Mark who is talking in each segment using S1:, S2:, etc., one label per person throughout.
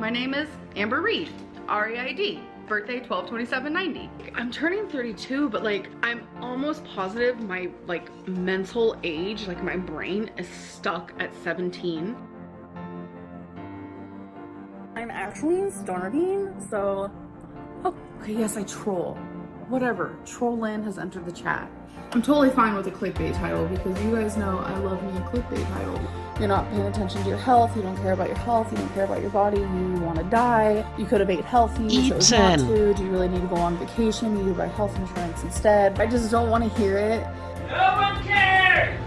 S1: My name is Amber Reed, R-E-I-D, birthday 12/27/90. I'm turning 32, but like I'm almost positive my like mental age, like my brain is stuck at 17. I'm actually starving, so okay, yes, I troll. Whatever, Trollin has entered the chat. I'm totally fine with a clickbait title because you guys know I love me a clickbait title. You're not paying attention to your health, you don't care about your health, you don't care about your body, you want to die, you could have ate healthy, chose not to, do you really need to go on vacation, you need to buy health insurance instead. I just don't want to hear it.
S2: No one cares!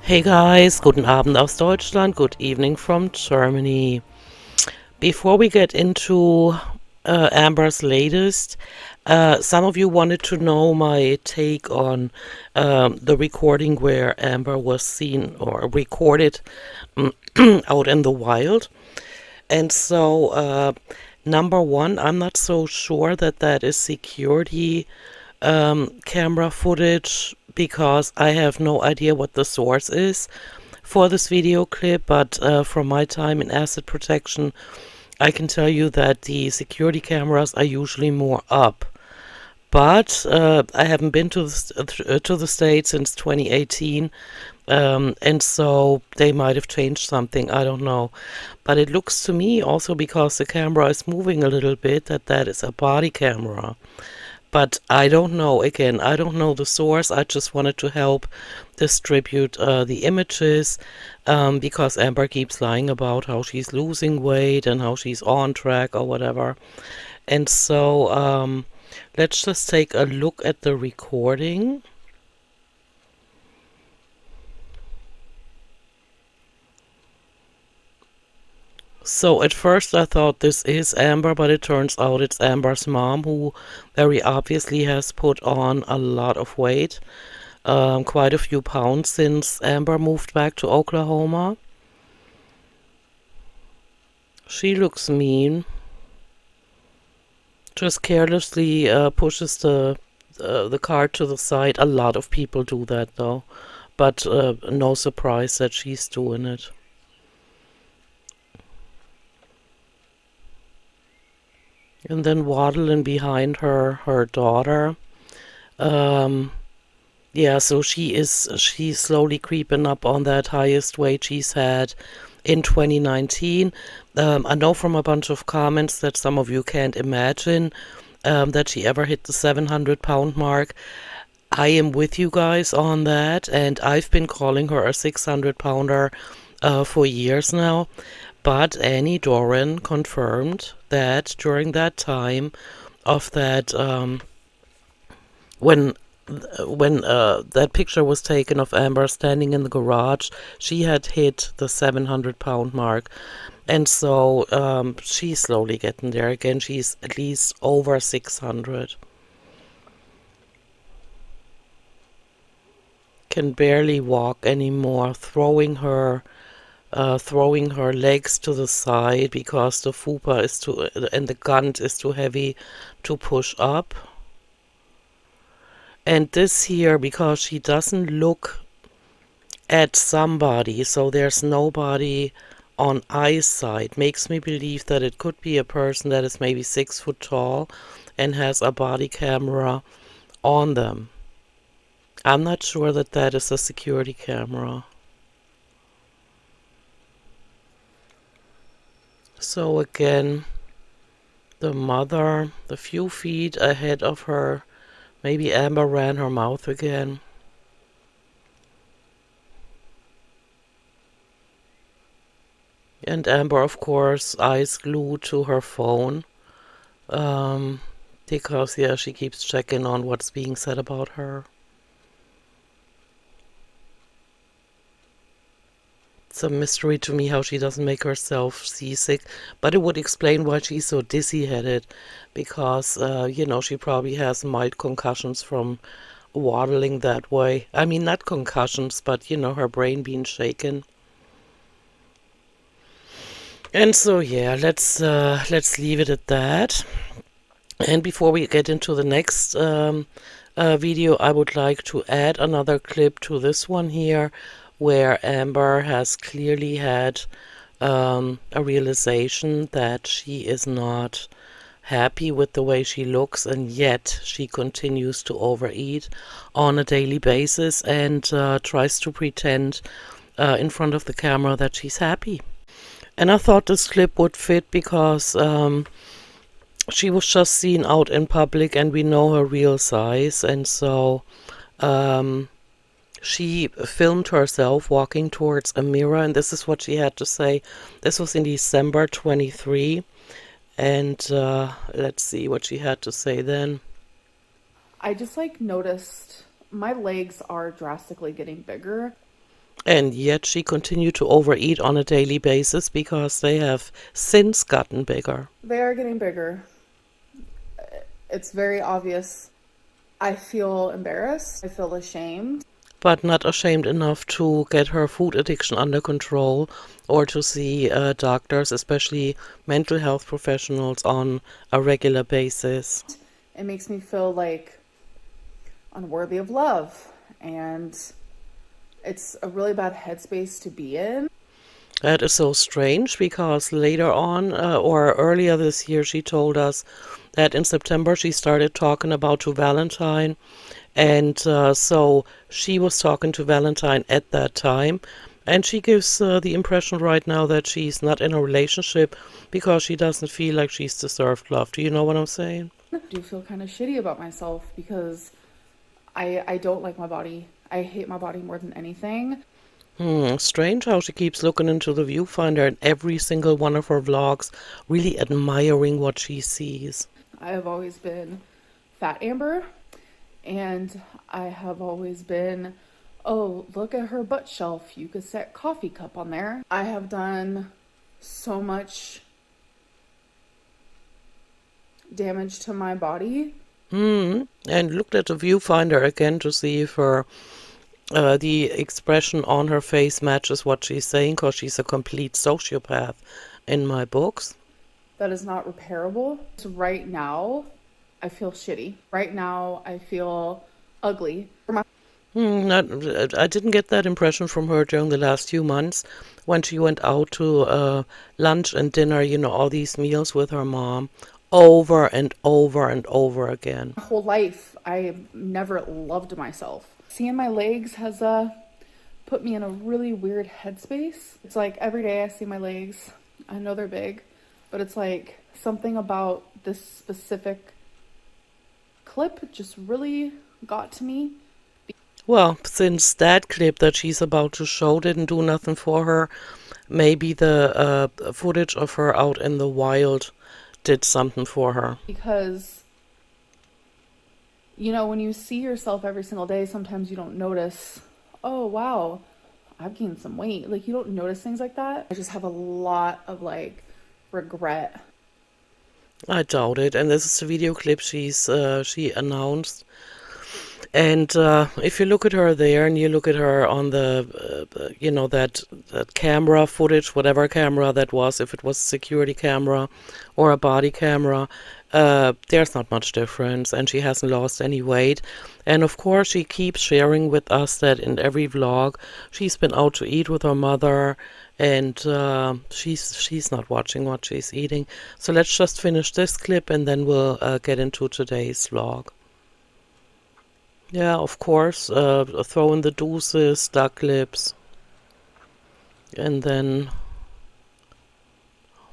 S3: Hey guys, guten Abend aus Deutschland, good evening from Germany. Before we get into Amber's latest, some of you wanted to know my take on the recording where Amber was seen or recorded out in the wild. And so, number one, I'm not so sure that that is security camera footage because I have no idea what the source is for this video clip, but from my time in asset protection, I can tell you that the security cameras are usually more up. But I haven't been to the States since 2018, and so they might have changed something, I don't know. But it looks to me, also because the camera is moving a little bit, that that is a body camera. But I don't know, again, I don't know the source. I just wanted to help distribute the images because Amber keeps lying about how she's losing weight and how she's on track or whatever. And so let's just take a look at the recording. So at first I thought this is Amber, but it turns out it's Amber's mom, who very obviously has put on a lot of weight, quite a few pounds since Amber moved back to Oklahoma. She looks mean. Just carelessly pushes the cart to the side. A lot of people do that though, but no surprise that she's doing it. And then waddling behind her daughter. Yeah, so she's slowly creeping up on that highest weight she's had in 2019. I know from a bunch of comments that some of you can't imagine that she ever hit the 700-pound mark. I am with you guys on that, and I've been calling her a 600-pounder for years now. But Annie Doran confirmed that during that time of that, when that picture was taken of Amber standing in the garage, she had hit the 700-pound mark. And so she's slowly getting there again. She's at least over 600. Can barely walk anymore, throwing her legs to the side because the fupa is too, and the gun is too heavy to push up. And this here, because she doesn't look at somebody, so there's nobody on eyesight, makes me believe that it could be a person that is maybe 6 foot tall and has a body camera on them. I'm not sure that that is a security camera. So again, the mother, the few feet ahead of her, maybe Amber ran her mouth again. And Amber, of course, eyes glued to her phone, because, yeah, she keeps checking on what's being said about her. It's a mystery to me how she doesn't make herself seasick, but it would explain why she's so dizzy-headed, because, you know, she probably has mild concussions from waddling that way. I mean, not concussions, but, you know, her brain being shaken. And so, yeah, let's leave it at that. And before we get into the next video, I would like to add another clip to this one here, where Amber has clearly had a realization that she is not happy with the way she looks, and yet she continues to overeat on a daily basis and tries to pretend in front of the camera that she's happy. And I thought this clip would fit because she was just seen out in public and we know her real size, and so she filmed herself walking towards a mirror, and this is what she had to say. This was in December 23, and let's see what she had to say then.
S1: I just like noticed my legs are drastically getting bigger.
S3: And yet she continued to overeat on a daily basis because they have since gotten bigger.
S1: They are getting bigger. It's very obvious. I feel embarrassed. I feel ashamed.
S3: But not ashamed enough to get her food addiction under control or to see doctors, especially mental health professionals, on a regular basis.
S1: It makes me feel like unworthy of love, and it's a really bad headspace to be in.
S3: That is so strange because later on, or earlier this year, she told us that in September she started talking about to Valentine. And so she was talking to Valentine at that time. And she gives the impression right now that she's not in a relationship because she doesn't feel like she's deserved love. Do you know what I'm saying?
S1: I do feel kind of shitty about myself because I don't like my body. I hate my body more than anything.
S3: Strange how she keeps looking into the viewfinder in every single one of her vlogs, really admiring what she sees.
S1: I have always been Fat Amber, and I have always been, oh, look at her butt shelf. You could set coffee cup on there. I have done so much damage to my body.
S3: And looked at the viewfinder again to see if her the expression on her face matches what she's saying, because she's a complete sociopath in my books.
S1: That is not repairable. So right now, I feel shitty. Right now, I feel ugly.
S3: I didn't get that impression from her during the last few months when she went out to lunch and dinner, you know, all these meals with her mom over and over and over again.
S1: My whole life, I never loved myself. Seeing my legs has put me in a really weird headspace. It's like every day I see my legs. I know they're big, but it's like something about this specific clip just really got to me.
S3: Well, since that clip that she's about to show didn't do nothing for her, maybe the footage of her out in the wild did something for her.
S1: Because, you know, when you see yourself every single day, sometimes you don't notice, oh, wow, I've gained some weight. Like, you don't notice things like that. I just have a lot of, like, regret.
S3: I doubt it. And this is the video clip she announced. And if you look at her there and you look at her on the, you know, that camera footage, whatever camera that was, if it was a security camera or a body camera, there's not much difference, and she hasn't lost any weight. And of course, she keeps sharing with us that in every vlog, she's been out to eat with her mother, and she's not watching what she's eating. So let's just finish this clip, and then we'll get into today's vlog. Yeah, of course, throw in the deuces, duck lips, and then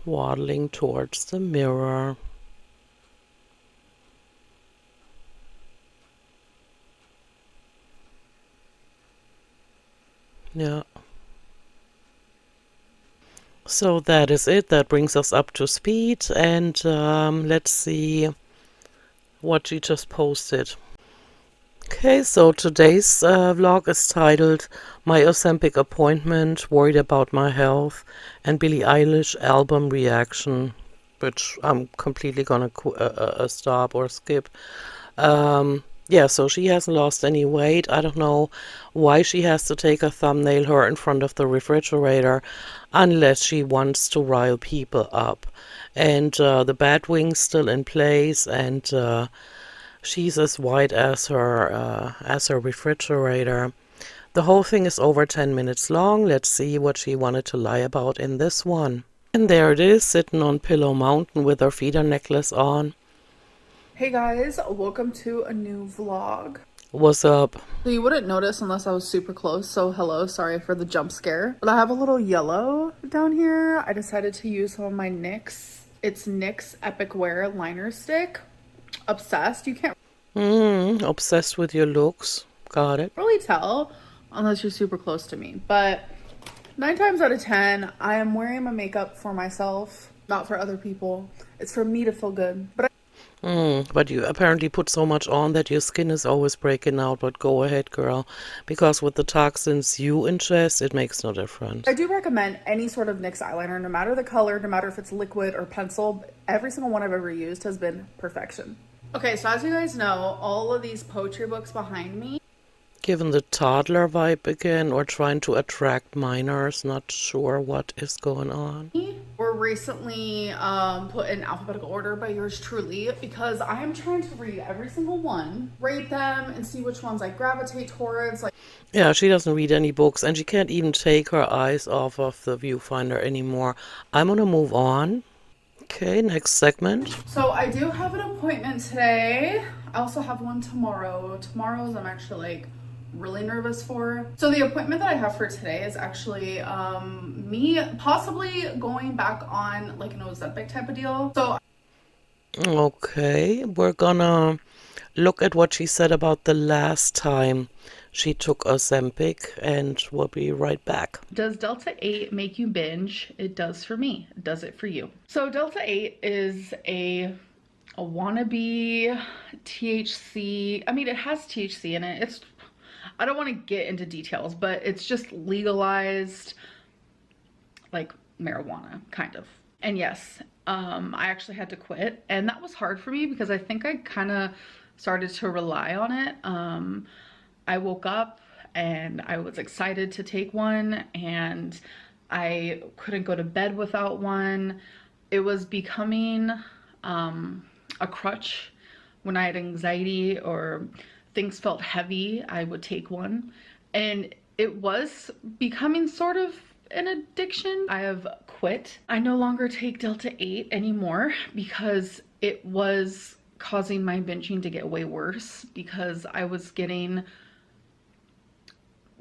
S3: waddling towards the mirror. Yeah. So that is it. That brings us up to speed, and let's see what she just posted. Okay, so today's vlog is titled My Ozempic Appointment, Worried About My Health, and Billie Eilish Album Reaction, which I'm completely gonna stop or skip. Yeah, so she hasn't lost any weight. I don't know why she has to take a thumbnail her in front of the refrigerator unless she wants to rile people up. And the bat wing's still in place, and she's as white as her refrigerator. The whole thing is over 10 minutes long. Let's see what she wanted to lie about in this one. And there it is, sitting on Pillow Mountain with her feeder necklace on.
S1: Hey guys, welcome to a new vlog.
S3: What's up?
S1: So you wouldn't notice unless I was super close, so hello, sorry for the jump scare. But I have a little yellow down here. I decided to use some of my NYX. It's NYX Epic Wear Liner Stick. Obsessed. You can't
S3: Obsessed with your looks. Got it.
S1: really tell unless you're super close to me. But 9 times out of 10, I am wearing my makeup for myself, not for other people. It's for me to feel good.
S3: But you apparently put so much on that your skin is always breaking out. But go ahead, girl. Because with the toxins you ingest, it makes no difference.
S1: I do recommend any sort of NYX eyeliner, no matter the color, no matter if it's liquid or pencil. Every single one I've ever used has been perfection. Okay, so as you guys know, all of these poetry books behind me,
S3: Given the toddler vibe again, or trying to attract minors, not sure what is going on.
S1: were recently put in alphabetical order by yours truly because I am trying to read every single one, rate them, and see which ones I gravitate towards. Like,
S3: Yeah, she doesn't read any books, and she can't even take her eyes off of the viewfinder anymore. I'm gonna move on. Okay, next segment.
S1: so I do have an appointment today. I also have one tomorrow. Tomorrow's I'm actually like really nervous for. So the appointment that I have for today is actually me possibly going back on like an Ozempic type of deal. So
S3: Okay, we're gonna look at what she said about the last time she took Ozempic, and we'll be right back.
S1: does Delta 8 make you binge? It does for me. Does it for you? So Delta 8 is a wannabe THC. I mean, it has THC in it. I don't want to get into details, but it's just legalized like marijuana, kind of. And yes, I actually had to quit, and that was hard for me because I think I kind of started to rely on it. I woke up and I was excited to take one, and I couldn't go to bed without one. It was becoming a crutch when I had anxiety or things felt heavy. I would take one, and it was becoming sort of an addiction. I have quit. I no longer take Delta 8 anymore because it was causing my binging to get way worse, because I was getting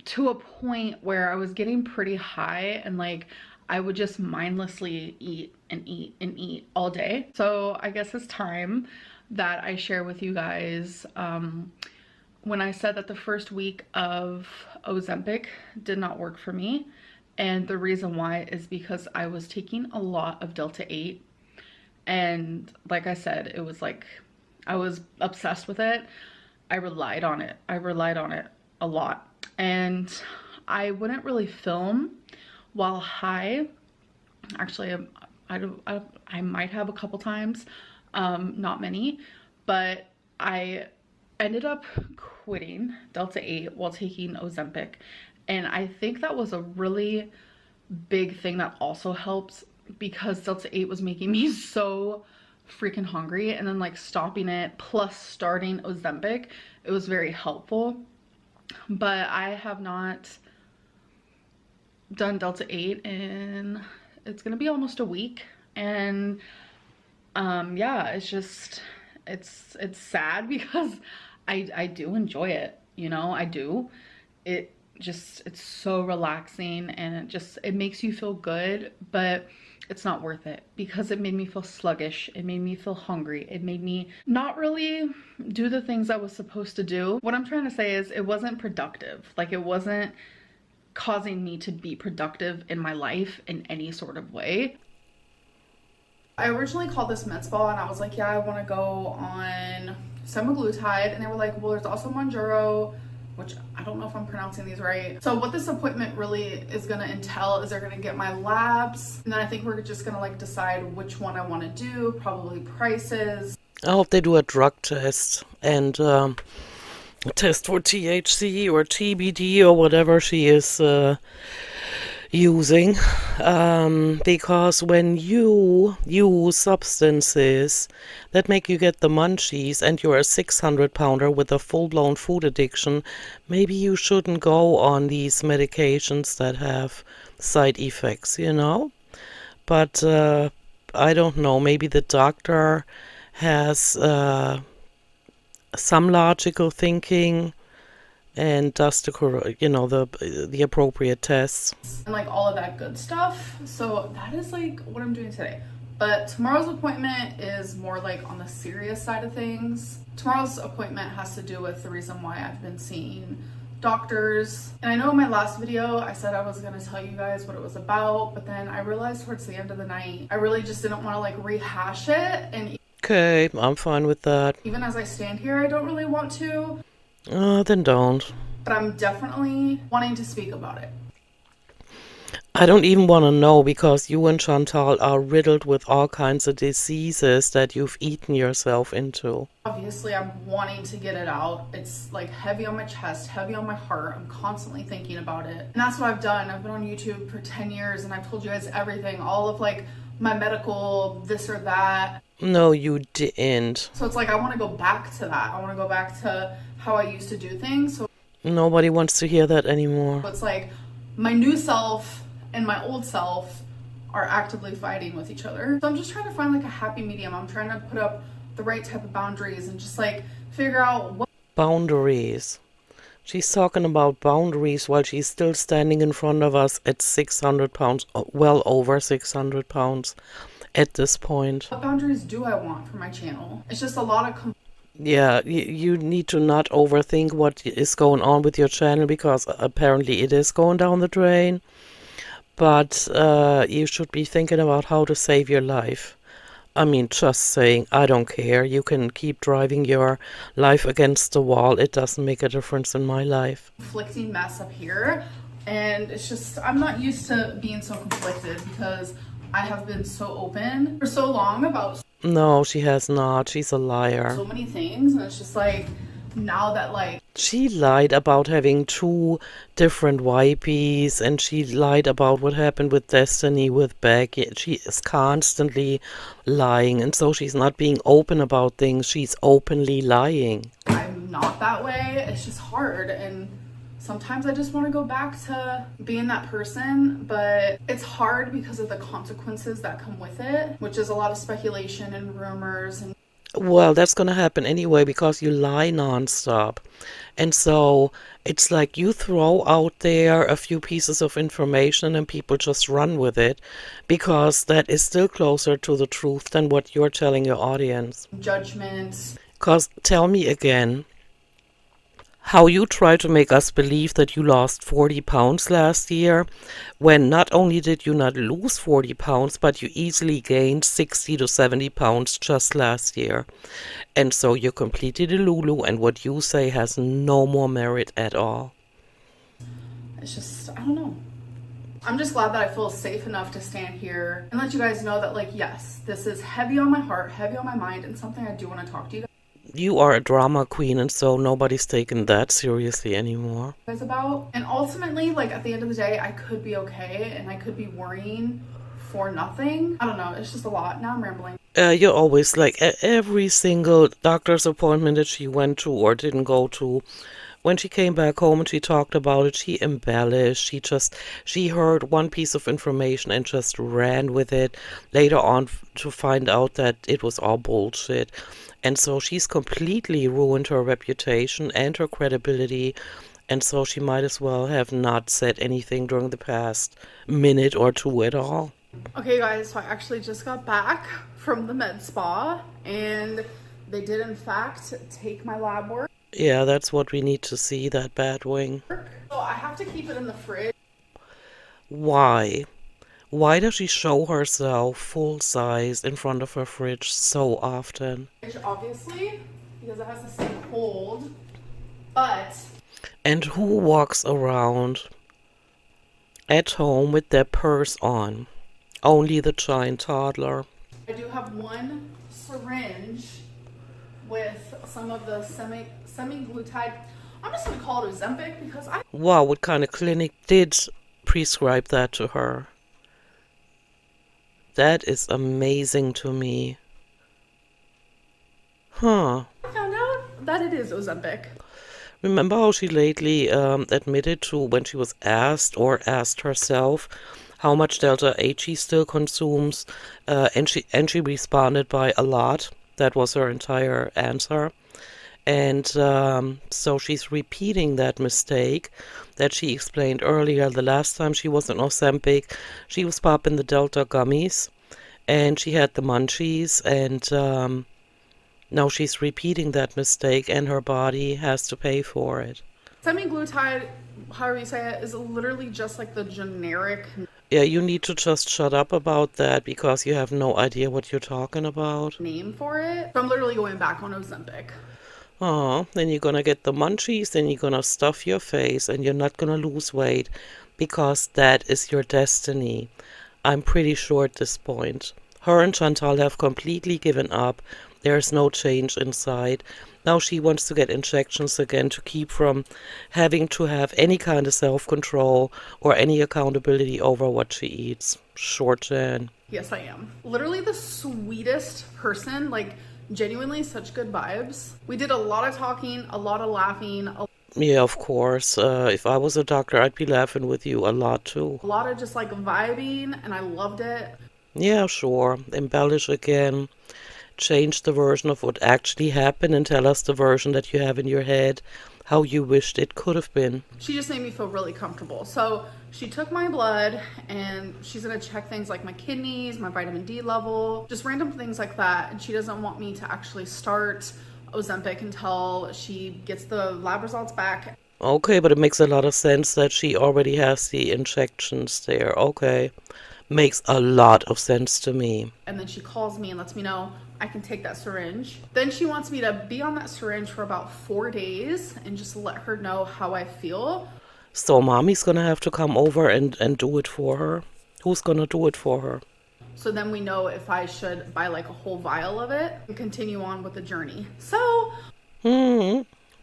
S1: to a point where I was getting pretty high, and like I would just mindlessly eat and eat and eat all day. So I guess it's time that I share with you guys when I said that the first week of Ozempic did not work for me. And the reason why is because I was taking a lot of Delta 8. And like I said, it was like I was obsessed with it. I relied on it. I relied on it a lot. And I wouldn't really film while high. Actually, I might have a couple times, not many, but I ended up quitting Delta 8 while taking Ozempic. And I think that was a really big thing that also helps, because Delta 8 was making me so freaking hungry, and then like stopping it plus starting Ozempic, it was very helpful. But I have not done Delta 8 in, it's gonna be almost a week. And yeah, it's just, it's sad because I do enjoy it, you know, I do. It's so relaxing, and it makes you feel good, but it's not worth it because it made me feel sluggish. It made me feel hungry. It made me not really do the things I was supposed to do. What I'm trying to say is it wasn't productive. Like, it wasn't causing me to be productive in my life in any sort of way. I originally called this med spa and I was like, yeah, I want to go on semaglutide, and they were like, well, there's also Monjaro, which I don't know if I'm pronouncing these right. So what this appointment really is going to entail is they're going to get my labs, and then I think we're just going to like decide which one I want to do, probably prices.
S3: I hope they do a drug test and a test for THC or TBD or whatever she is using, because when you use substances that make you get the munchies and you're a 600-pounder with a full-blown food addiction, maybe you shouldn't go on these medications that have side effects, you know? But I don't know, maybe the doctor has some logical thinking and does the appropriate tests.
S1: And like all of that good stuff. So that is like what I'm doing today. But tomorrow's appointment is more like on the serious side of things. Tomorrow's appointment has to do with the reason why I've been seeing doctors. And I know in my last video I said I was going to tell you guys what it was about, but then I realized towards the end of the night I really just didn't want to like rehash it. And
S3: Okay, I'm fine with that.
S1: even as I stand here, I don't really want to.
S3: Then don't.
S1: But I'm definitely wanting to speak about it.
S3: I don't even want to know, because you and Chantal are riddled with all kinds of diseases that you've eaten yourself into.
S1: Obviously, I'm wanting to get it out. It's like heavy on my chest, heavy on my heart. I'm constantly thinking about it. And that's what I've done. I've been on YouTube for 10 years and I've told you guys everything, all of like my medical this or that.
S3: No, you didn't.
S1: So it's like I want to go back to that. I want to go back to how I used to do things. So
S3: Nobody wants to hear that anymore.
S1: it's like my new self and my old self are actively fighting with each other. So I'm just trying to find like a happy medium. I'm trying to put up the right type of boundaries and just like figure out what
S3: Boundaries. She's talking about boundaries while she's still standing in front of us at 600 pounds, well over 600 pounds at this point.
S1: boundaries do I want for my channel. It's just a lot of
S3: Yeah, you need to not overthink what is going on with your channel, because apparently it is going down the drain. But you should be thinking about how to save your life. I mean, just saying, I don't care. You can keep driving your life against the wall. It doesn't make a difference in my life.
S1: conflicting mess up here. And it's just, I'm not used to being so conflicted because I have been so open for so long about
S3: No, she has not. She's a liar.
S1: so many things. And it's just like, now that like
S3: She lied about having 2 different wipes, and she lied about what happened with Destiny, with Becky. She is constantly lying, and so she's not being open about things. She's openly lying.
S1: I'm not that way, it's just hard. And sometimes I just want to go back to being that person, but it's hard because of the consequences that come with it, which is a lot of speculation and rumors. And
S3: Well, that's going to happen anyway, because you lie nonstop. And so it's like you throw out there a few pieces of information and people just run with it, because that is still closer to the truth than what you're telling your audience.
S1: judgments.
S3: Because tell me again, how you try to make us believe that you lost 40 pounds last year, when not only did you not lose 40 pounds, but you easily gained 60 to 70 pounds just last year. And so you're completely delulu, and what you say has no more merit at all.
S1: It's just, I don't know. I'm just glad that I feel safe enough to stand here and let you guys know that, like, yes, this is heavy on my heart, heavy on my mind, and something I do want to talk to you
S3: You are a drama queen, and so nobody's taking that seriously anymore.
S1: guys about. And ultimately, like, at the end of the day, I could be okay and I could be worrying for nothing. I don't know. It's just a lot. Now I'm rambling.
S3: You're always like, every single doctor's appointment that she went to or didn't go to, when she came back home and she talked about it, she embellished. She heard one piece of information and just ran with it later on to find out that it was all bullshit. And so she's completely ruined her reputation and her credibility. And so she might as well have not said anything during the past minute or two at all.
S1: Okay, guys, so I actually just got back from the med spa and they did, in fact, take my lab work.
S3: Yeah, that's what we need to see, that bad wing.
S1: So I have to keep it in the fridge.
S3: Why? Why does she show herself full size in front of her fridge so often?
S1: Obviously, because it has to stay cold. But
S3: And who walks around at home with their purse on? Only the giant toddler.
S1: I do have one syringe with some of the semi-glutide. I'm just gonna call it Ozempic because I
S3: Wow, what kind of clinic did prescribed that to her. That is amazing to me. Huh.
S1: I found out that it is Ozempic.
S3: Remember how she lately admitted to when she was asked or asked herself how much Delta 8 she still consumes, and she responded by a lot. That was her entire answer. And so she's repeating that mistake that she explained earlier. The last time she was on Ozempic, she was popping the Delta gummies, and she had the munchies, and now she's repeating that mistake, and her body has to pay for it.
S1: Semaglutide, however you say it, is literally just like the generic.
S3: Yeah, you need to just shut up about that because you have no idea what you're talking about.
S1: Name for it. So I'm literally going back on Ozempic.
S3: Oh, then you're gonna get the munchies, then you're gonna stuff your face, and you're not gonna lose weight because that is your destiny. I'm pretty sure at this point. Her and Chantal have completely given up. There's no change inside. Now she wants to get injections again to keep from having to have any kind of self-control or any accountability over what she eats. Short Jen.
S1: Yes, I am. Literally the sweetest person, like genuinely such good vibes. We did a lot of talking, a lot of laughing,
S3: Yeah, of course. If I was a doctor, I'd be laughing with you a lot too.
S1: a lot of just like vibing, and I loved it.
S3: Yeah, sure. Embellish again. Change the version of what actually happened and tell us the version that you have in your head, how you wished it could have been.
S1: She just made me feel really comfortable. So she took my blood and she's gonna check things like my kidneys, my vitamin D level, just random things like that. And she doesn't want me to actually start Ozempic until she gets the lab results back.
S3: Okay, but it makes a lot of sense that she already has the injections there. Okay. Makes a lot of sense to me.
S1: And then she calls me and lets me know I can take that syringe. Then she wants me to be on that syringe for about 4 days and just let her know how I feel.
S3: So mommy's gonna have to come over and do it for her? Who's gonna do it for her?
S1: So then we know if I should buy like a whole vial of it and continue on with the journey. So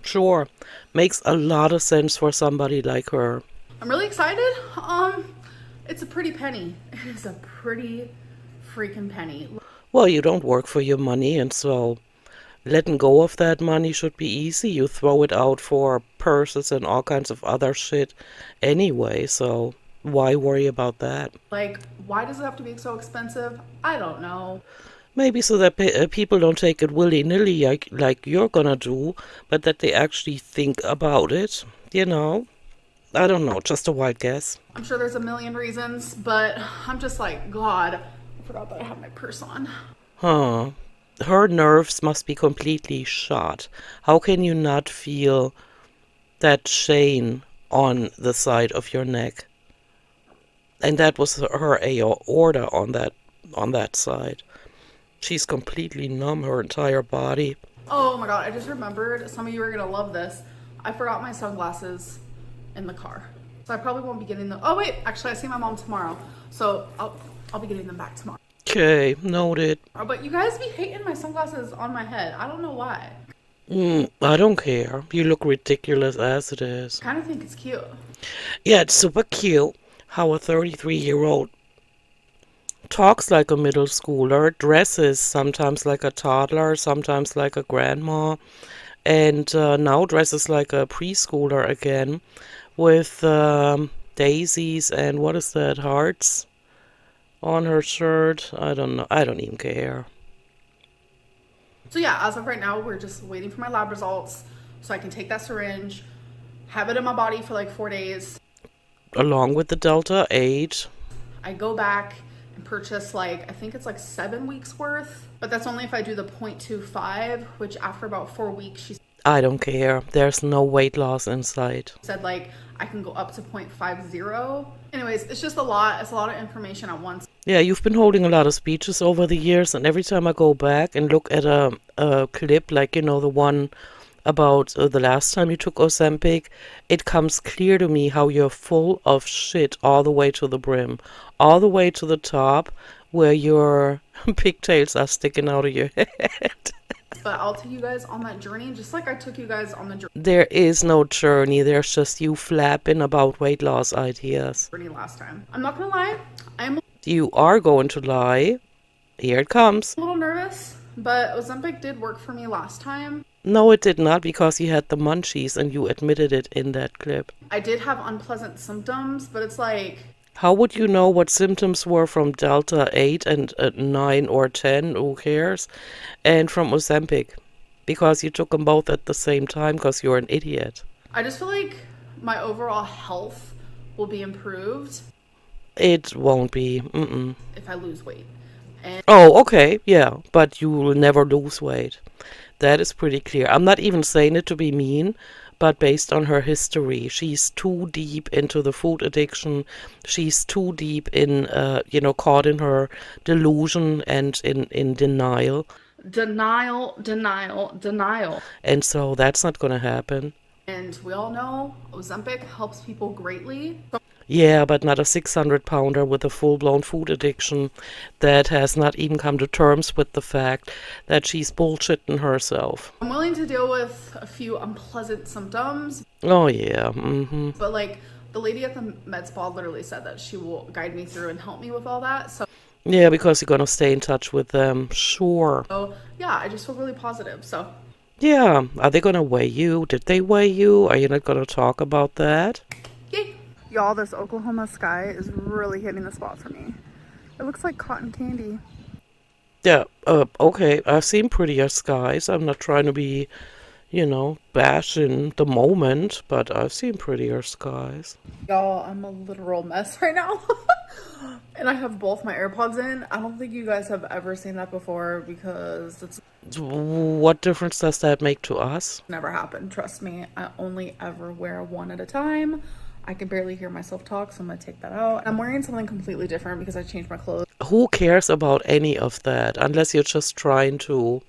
S3: Sure. Makes a lot of sense for somebody like her.
S1: I'm really excited. It's a pretty penny. It is a pretty freaking penny.
S3: Well, you don't work for your money, and so letting go of that money should be easy. You throw it out for purses and all kinds of other shit anyway, so why worry about that?
S1: Like, why does it have to be so expensive? I don't know.
S3: Maybe so that people don't take it willy-nilly like you're gonna do, but that they actually think about it, you know? I don't know, just a wild guess.
S1: I'm sure there's a million reasons, but I'm just like, God, I forgot that I have my purse on.
S3: Huh. Her nerves must be completely shot. How can you not feel that chain on the side of your neck? And that was her aorta on that side. She's completely numb, her entire body.
S1: Oh my God, I just remembered, some of you are gonna love this. I forgot my sunglasses in the car. So I probably won't be getting them. Oh wait, actually I see my mom tomorrow. So I'll be getting them back tomorrow.
S3: Okay, noted.
S1: But you guys be hating my sunglasses on my head. I don't know why.
S3: I don't care. You look ridiculous as it is.
S1: I kind of think it's cute.
S3: Yeah, it's super cute how a 33-year-old talks like a middle schooler, dresses sometimes like a toddler, sometimes like a grandma, and now dresses like a preschooler again with daisies and what is that, hearts on her shirt. I don't know. I don't even care.
S1: So yeah, as of right now, we're just waiting for my lab results so I can take that syringe, have it in my body for like 4 days.
S3: Along with the Delta 8.
S1: I go back and purchase like, I think it's like 7 weeks worth, but that's only if I do the 0.25, which after about 4 weeks, she
S3: I don't care. There's no weight loss in sight.
S1: said like I can go up to 0.50. Anyways, it's just a lot. It's a lot of information at once.
S3: Yeah, you've been holding a lot of speeches over the years, and every time I go back and look at a clip, like, you know, the one about the last time you took Ozempic, it comes clear to me how you're full of shit all the way to the brim, all the way to the top where your pigtails are sticking out of your head.
S1: But I'll take you guys on that journey just like I took you guys on the
S3: There is no journey. There's just you flapping about weight loss ideas.
S1: journey last time. I'm not gonna lie, I'm
S3: You are going to lie. Here it comes.
S1: a little nervous, but Ozempic did work for me last time.
S3: No, it did not, because you had the munchies and you admitted it in that clip.
S1: I did have unpleasant symptoms, but it's like,
S3: How would you know what symptoms were from Delta 8 and 9 or 10, who cares, and from Ozempic? Because you took them both at the same time because you're an idiot.
S1: I just feel like my overall health will be improved
S3: It won't be. Mm-mm.
S1: if I lose weight. And
S3: Oh, okay, yeah, but you will never lose weight. That is pretty clear. I'm not even saying it to be mean, but based on her history, she's too deep into the food addiction. She's too deep in, caught in her delusion and in denial.
S1: denial.
S3: And so that's not going to happen.
S1: And we all know Ozempic helps people greatly. So
S3: Yeah, but not a 600-pounder with a full-blown food addiction that has not even come to terms with the fact that she's bullshitting herself.
S1: I'm willing to deal with a few unpleasant symptoms,
S3: Oh, yeah. Mm-hmm.
S1: but like the lady at the med spa literally said that she will guide me through and help me with all that. So
S3: Yeah, because you're going to stay in touch with them. Sure.
S1: yeah, I just feel really positive. So
S3: Yeah. Are they going to weigh you? Did they weigh you? Are you not going to talk about that?
S1: yay. Y'all, this Oklahoma sky is really hitting the spot for me. It looks like cotton candy.
S3: Yeah. Okay. I've seen prettier skies. I'm not trying to be, bashing the moment, but I've seen prettier skies.
S1: Y'all, I'm a literal mess right now. And I have both my AirPods in. I don't think you guys have ever seen that before because it's
S3: What difference does that make to us?
S1: never happened. Trust me. I only ever wear one at a time. I can barely hear myself talk, so I'm gonna take that out. I'm wearing something completely different because I changed my clothes.
S3: Who cares about any of that unless you're just trying to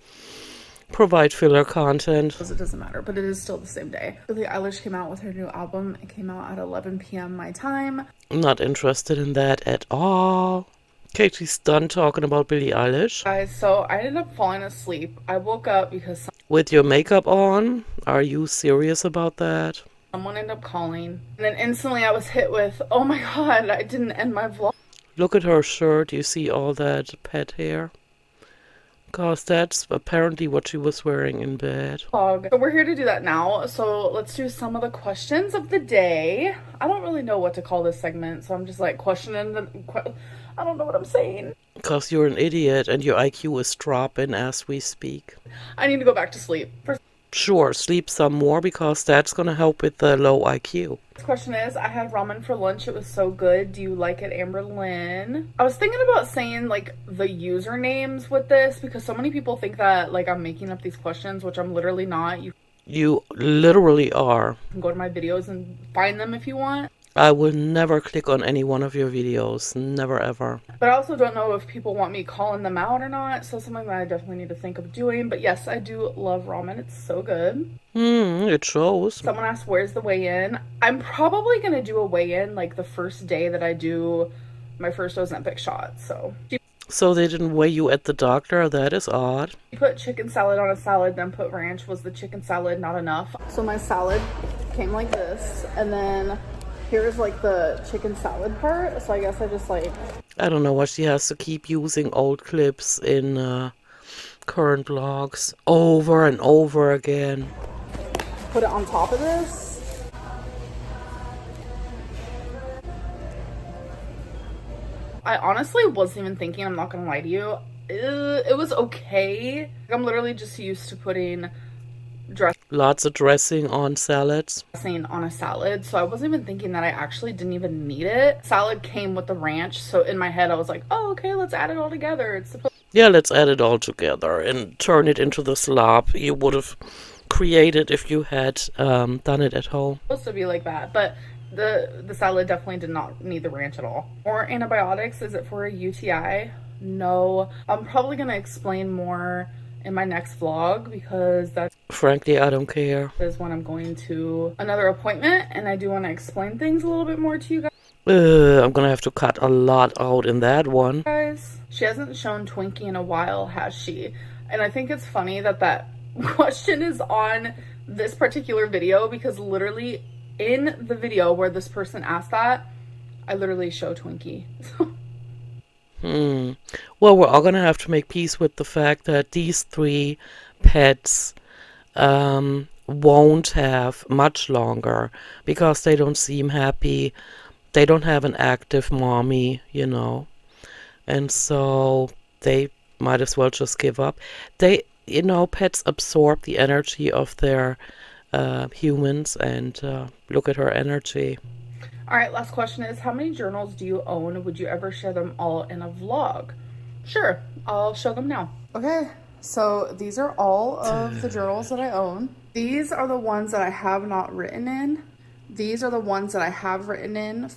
S3: provide filler content?
S1: It doesn't matter, but it is still the same day. Billie Eilish came out with her new album. It came out at 11 p.m. my time.
S3: I'm not interested in that at all. Katie's done talking about Billie Eilish.
S1: Guys, so I ended up falling asleep. I woke up because
S3: With your makeup on? Are you serious about that?
S1: someone ended up calling. And then instantly I was hit with, oh my god, I didn't end my vlog.
S3: Look at her shirt. You see all that pet hair? Because that's apparently what she was wearing in bed.
S1: So we're here to do that now. So let's do some of the questions of the day. I don't really know what to call this segment, so I'm just like questioning I don't know what I'm saying.
S3: Because you're an idiot and your IQ is dropping as we speak.
S1: I need to go back to sleep.
S3: Sure, sleep some more because that's going to help with the low IQ.
S1: First question is, I had ramen for lunch. It was so good. Do you like it, Amber Lynn? I was thinking about saying like the usernames with this because so many people think that like I'm making up these questions, which I'm literally not.
S3: You literally are.
S1: Can go to my videos and find them if you want.
S3: I will never click on any one of your videos. Never ever.
S1: But I also don't know if people want me calling them out or not. So something that I definitely need to think of doing. But yes, I do love ramen. It's so good.
S3: It shows.
S1: Someone asked, where's the weigh-in? I'm probably going to do a weigh-in like the first day that I do my first Ozempic shot.
S3: So they didn't weigh you at the doctor? That is odd.
S1: She put chicken salad on a salad, then put ranch. Was the chicken salad not enough? So my salad came like this. And then here's like the chicken salad part. So I guess I just like...
S3: I don't know why she has to keep using old clips in current vlogs over and over again.
S1: Put it on top of this. I honestly wasn't even thinking, I'm not gonna lie to you. It was okay. I'm literally just used to putting
S3: Lots of dressing on salads.
S1: dressing on a salad, so I wasn't even thinking that I actually didn't even need it. Salad came with the ranch, so in my head I was like, oh, okay, let's add it all together. It's supposed
S3: Yeah, let's add it all together and turn it into the slop you would have created if you had done it at home.
S1: to be like that, but the salad definitely did not need the ranch at all. More antibiotics, is it for a UTI? No. I'm probably gonna explain more in my next vlog because that's
S3: Frankly, I don't care.
S1: when I'm going to another appointment and I do want to explain things a little bit more to you
S3: I'm gonna have to cut a lot out in that one.
S1: guys. She hasn't shown Twinkie in a while, has she? And I think it's funny that that question is on this particular video, because literally in the video where this person asked that, I literally show Twinkie.
S3: Well, we're all gonna have to make peace with the fact that these three pets won't have much longer because they don't seem happy. They don't have an active mommy, you know, and so they might as well just give up. They, you know, pets absorb the energy of their humans, and look at her energy.
S1: All right, last question is, how many journals do you own? Would you ever share them all in a vlog? Sure, I'll show them now. Okay, so these are all of the journals that I own. These are the ones that I have not written in. These are the ones that I have written in.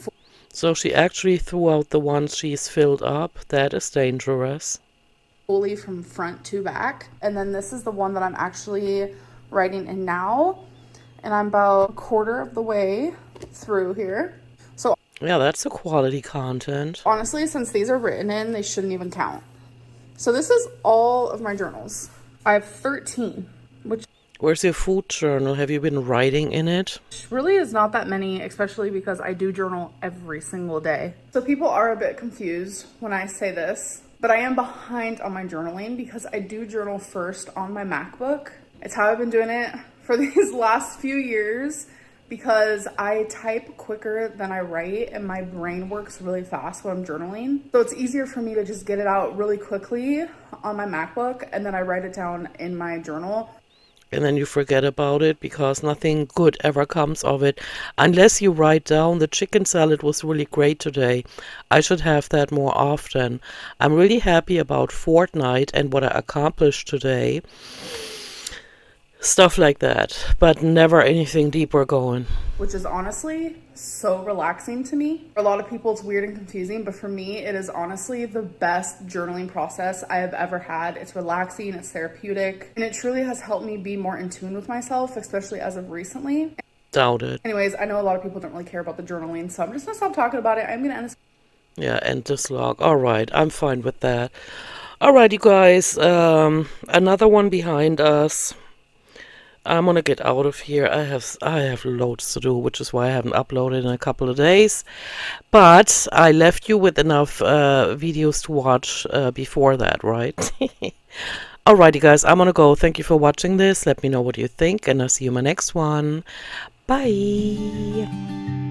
S3: So she actually threw out the ones she's filled up. That is dangerous.
S1: Fully from front to back. And then this is the one that I'm actually writing in now. And I'm about a quarter of the way through here. So
S3: yeah, that's a quality content.
S1: Honestly, since these are written in, they shouldn't even count. So this is all of my journals. I have 13, which
S3: Where's your food journal? Have you been writing in it?
S1: really is not that many, especially because I do journal every single day. So people are a bit confused when I say this, but I am behind on my journaling because I do journal first on my MacBook. It's how I've been doing it for these last few years, because I type quicker than I write and my brain works really fast when I'm journaling. So it's easier for me to just get it out really quickly on my MacBook and then I write it down in my journal.
S3: And then you forget about it because nothing good ever comes of it. Unless you write down, the chicken salad was really great today. I should have that more often. I'm really happy about Fortnite and what I accomplished today. Stuff like that, but never anything deeper going.
S1: Which is honestly so relaxing to me. For a lot of people it's weird and confusing, but for me it is honestly the best journaling process I have ever had. It's relaxing, it's therapeutic, and it truly has helped me be more in tune with myself, especially as of recently.
S3: Doubt it.
S1: Anyways, I know a lot of people don't really care about the journaling, so I'm just gonna stop talking about it. I'm gonna end this.
S3: Yeah, end this log. Alright, I'm fine with that. Alright, you guys, another one behind us. I'm gonna get out of here. I have loads to do, which is why I haven't uploaded in a couple of days. But I left you with enough videos to watch before that, right? Alrighty, guys, I'm gonna go. Thank you for watching this. Let me know what you think, and I'll see you in my next one. Bye.